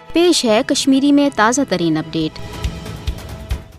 पेश है कश्मीरी में ताज़ा तरीन अपडेट।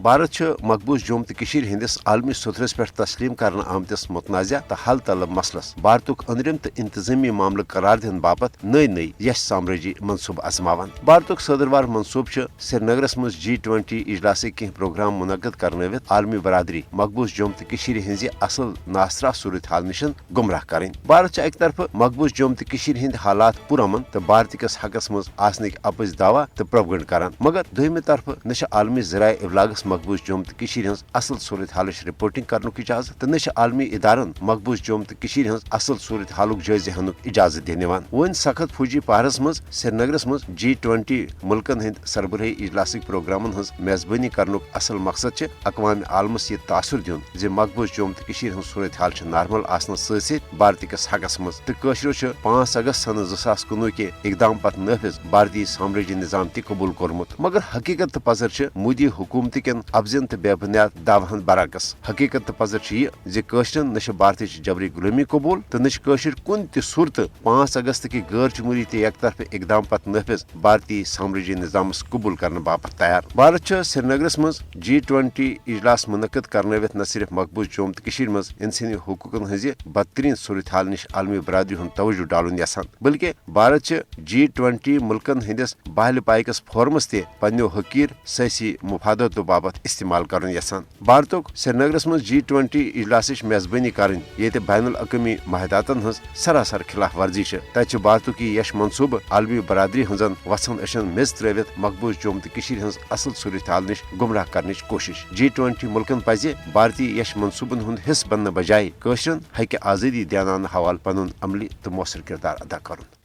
भारत मकबूज जोम तो हंदिस आलमी सुथरस पे तस्लीम कर आमतिस मुतनाज़ा तो हल तलब मसलस भारतुक अंदरिम तो इंतजामी मामल करार दिन बापत नई नई यश साम्राजी मनसूब आजमावान। भारतुक सदरवार मनसूब श्रीनगरस मज G20 इजलास कह प्रोग्राम मुनक़द करनवित आलमी बरादरी मकबूज जोम तो हज असल नासरा सूरत हाल निश गुमराह करें। भारत एक तरफ मकबूज जोम तो हंद हालात पुरअमन तो भारत किस हकस मज आसनिक अपज दावा तो प्रोपगंड करान, मगर दोयमे तरफ न आलमी ज़राए इब्लागस मकबूज जोम तो हज असल सूरत हाल रिपोर्टिंग करनुक इजाजत तो न आलमी इदारन मकबूज जोम तो हज असल सूरत हालुक जायज़े हनुक इजाजत दिनवान। वन सख्त फौजी पहरस मज श्रीनगरस मज G20 मुल्कन हंद सरबराही इजलास प्रोग्रामन हज मेजबानी करनुक असल मकसद अक़वाम आलमस यह तासुर दिन जे मकबूज जोम तो हंद सूरत हाल नार्मल आसनस सहित भारत किस हकस मज तो 5 अगस्त सन 2019 के इकदाम पत नाफिज भारतीय साम्राज्य निजाम ति कबूल कोरमुत, मगर हकीकत तो पजर मोदी हुकूमत कन अफजन तो बेबुनियाद दावहन बरकस। हकीकत तो पजर जे कशरन न भारत जबरी गुलामी कबूल तो न कशर कुन त सूरत 5 अगस्त की गैर जमहूरी तो एक तरफ इकदाम पत नाफिज भारतीय साम्राज्य निजाम कबूल करने बापत तैयार। भारत श्रीनगरस मज G20 इजलास मुनक़द करनवित न सिर्फ मकबूज जोम तो मज इंसानी हुकूकन हज बदतरीन सूरत हाल निश आलमी बरादरी हूं तवज्जो डालुन यसान, बल्कि भारत G20 मुल्कन हंदिस बहल पाइकस फोरमस ते पन्नो हकीर सियासी मुफादत बाबत इस्तेमाल करन यसान। भारतुक श्रीनगरस मज G20 इजलास मेजबानी करन ये बैनुल अक़वामी महदातन हज सरासर खिलाफ वर्जी तत भारतुक यश मनसूब आलमी बरादरी हजन वसन अशन मेज त्रित मकबूज जोम तो हज असल सूरत हाल निश गुमराह करने कोशिश। G20 मुल्कन पज भारतीय यश मनसूबन हुंद हिस्स बनने बजाय कशरन हक आज़ादी दियानान हवाल पनुन अमली तो मौसर किरदार अदा कर।